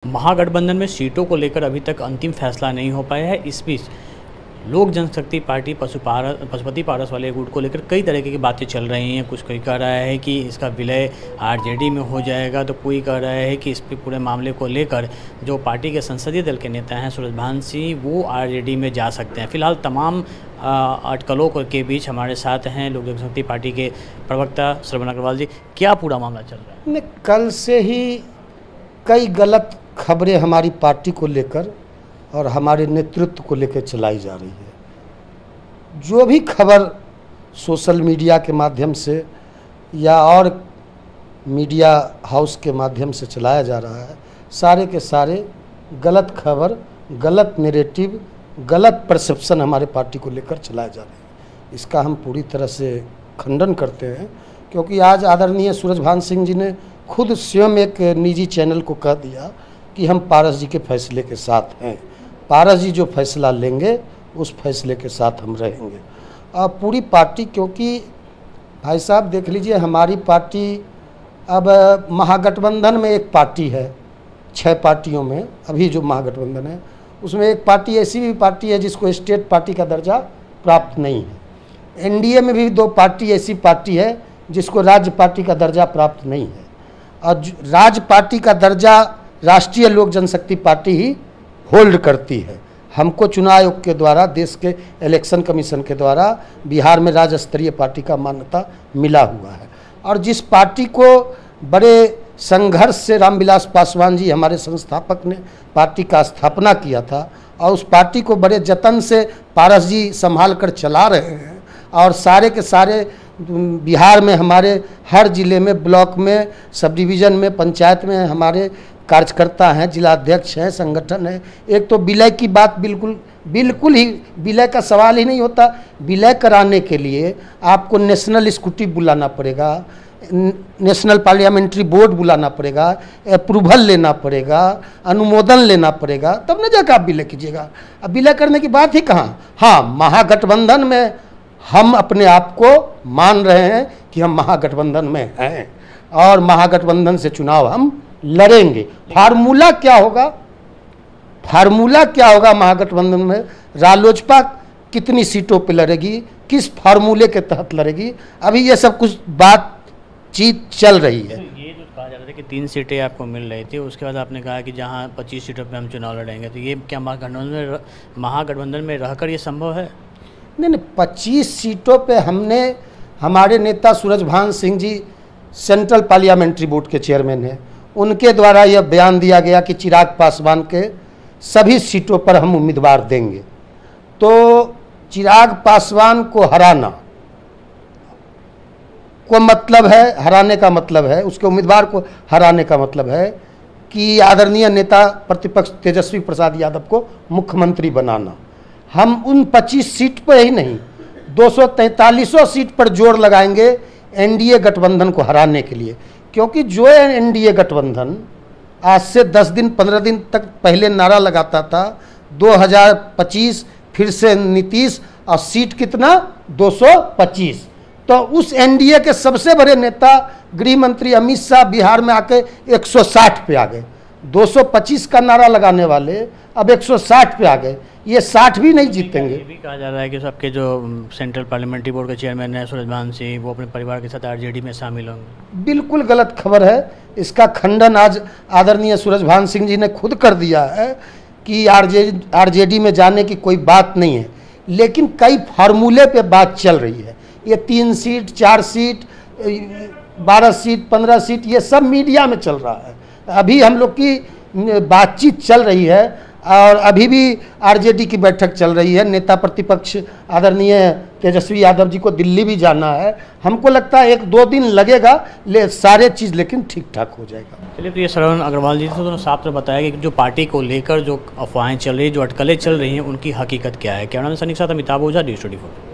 महागठबंधन में सीटों को लेकर अभी तक अंतिम फैसला नहीं हो पाया है। इस बीच लोक जनशक्ति पार्टी पशुपति पारस वाले गुट को लेकर कई तरह की बातें चल रही हैं। कुछ कोई कह रहा है कि इसका विलय आरजेडी में हो जाएगा, तो कोई कह रहा है कि इस पूरे मामले को लेकर जो पार्टी के संसदीय दल के नेता हैं सूरजभान सिंह, वो आरजेडी में जा सकते हैं। फिलहाल तमाम अटकलों के बीच हमारे साथ हैं लोक जनशक्ति पार्टी के प्रवक्ता श्रवण अग्रवाल जी। क्या पूरा मामला चल रहा है? कल से ही कई गलत खबरें हमारी पार्टी को लेकर और हमारे नेतृत्व को लेकर चलाई जा रही है। जो भी खबर सोशल मीडिया के माध्यम से या और मीडिया हाउस के माध्यम से चलाया जा रहा है, सारे के सारे गलत खबर, गलत नैरेटिव, गलत परसेप्शन हमारे पार्टी को लेकर चलाए जा रहे हैं। इसका हम पूरी तरह से खंडन करते हैं, क्योंकि आज आदरणीय सूरजभान सिंह जी ने खुद स्वयं एक निजी चैनल को कह दिया कि हम पारस जी के फैसले के साथ हैं। पारस जी जो फैसला लेंगे उस फैसले के साथ हम रहेंगे। और पूरी पार्टी, क्योंकि भाई साहब देख लीजिए, हमारी पार्टी अब महागठबंधन में एक पार्टी है, 6 पार्टियों में अभी जो महागठबंधन है उसमें एक पार्टी ऐसी भी पार्टी है जिसको स्टेट पार्टी का दर्जा प्राप्त नहीं है। एनडीए में भी 2 पार्टी ऐसी पार्टी है जिसको राज्य पार्टी का दर्जा प्राप्त नहीं है। और राज्य पार्टी का दर्जा राष्ट्रीय लोक जनशक्ति पार्टी ही होल्ड करती है। हमको चुनाव आयोग के द्वारा, देश के इलेक्शन कमीशन के द्वारा बिहार में राज्य स्तरीय पार्टी का मान्यता मिला हुआ है। और जिस पार्टी को बड़े संघर्ष से रामविलास पासवान जी, हमारे संस्थापक ने पार्टी का स्थापना किया था, और उस पार्टी को बड़े जतन से पारस जी संभाल कर चला रहे हैं। और सारे के सारे बिहार में हमारे हर जिले में, ब्लॉक में, सब डिवीज़न में, पंचायत में हमारे कार्यकर्ता हैं, जिलाध्यक्ष हैं, संगठन है। एक तो विलय की बात बिल्कुल ही विलय का सवाल ही नहीं होता। विलय कराने के लिए आपको नेशनल एग्जीक्यूटिव बुलाना पड़ेगा, नेशनल पार्लियामेंट्री बोर्ड बुलाना पड़ेगा, अप्रूवल लेना पड़ेगा, अनुमोदन लेना पड़ेगा, तब न जाकर आप विलय कीजिएगा। अब विलय करने की बात ही कहाँ। हाँ, महागठबंधन में हम अपने आप को मान रहे हैं कि हम महागठबंधन में हैं और महागठबंधन से चुनाव हम लड़ेंगे। फार्मूला क्या होगा? फार्मूला क्या होगा महागठबंधन में? रालोजपा कितनी सीटों पे लड़ेगी, किस फार्मूले के तहत लड़ेगी, अभी ये सब कुछ बातचीत चल रही है। ये जो कहा जा रहा था कि 3 सीटें आपको मिल रही थी, उसके बाद आपने कहा कि जहां 25 सीटों पे हम चुनाव लड़ेंगे, तो ये क्या महागठबंधन में रहकर ये संभव है? नहीं, 25 सीटों पे हमने, हमारे नेता Surajbhan Singh ji central parliamentary board के चेयरमैन हैं, उनके द्वारा यह बयान दिया गया कि चिराग पासवान के सभी सीटों पर हम उम्मीदवार देंगे। तो चिराग पासवान को हराना को मतलब है, हराने का मतलब है, उसके उम्मीदवार को हराने का मतलब है कि आदरणीय नेता प्रतिपक्ष तेजस्वी प्रसाद यादव को मुख्यमंत्री बनाना। हम उन 25 सीट पर ही नहीं, 243 सीट पर जोर लगाएंगे एनडीए गठबंधन को हराने के लिए। क्योंकि जो एनडीए गठबंधन आज से 10 दिन 15 दिन तक पहले नारा लगाता था 2025 फिर से नीतीश, और सीट कितना 225, तो उस एनडीए के सबसे बड़े नेता गृह मंत्री अमित शाह बिहार में आके 160 पे आ गए। 225 का नारा लगाने वाले अब 160 पे आ गए। ये 60 भी नहीं जीतेंगे। ये भी कहा जा रहा है कि सबके जो सेंट्रल पार्लियामेंट्री बोर्ड के चेयरमैन है सूरजभान सिंह, वो अपने परिवार के साथ आरजेडी में शामिल होंगे। बिल्कुल गलत खबर है। इसका खंडन आज आदरणीय सूरजभान सिंह जी ने खुद कर दिया है कि आरजेडी में जाने की कोई बात नहीं है। लेकिन कई फार्मूले पे बात चल रही है। ये 3 सीट, 4 सीट, 12 सीट, 15 सीट, ये सब मीडिया में चल रहा है। अभी हम लोग की बातचीत चल रही है और अभी भी आरजेडी की बैठक चल रही है। नेता प्रतिपक्ष आदरणीय तेजस्वी यादव जी को दिल्ली भी जाना है। हमको लगता है 1-2 दिन लगेगा, सारे चीज़ लेकिन ठीक ठाक हो जाएगा। चलिए, तो ये श्रवण अग्रवाल जी तो साफ तो बताया कि जो पार्टी को लेकर जो अफवाहें चल रही, जो अटकलें चल रही हैं, उनकी हकीकत क्या है। कैमरामैन सनी के साथ अमिताभ ओझा, न्यूज़ 24।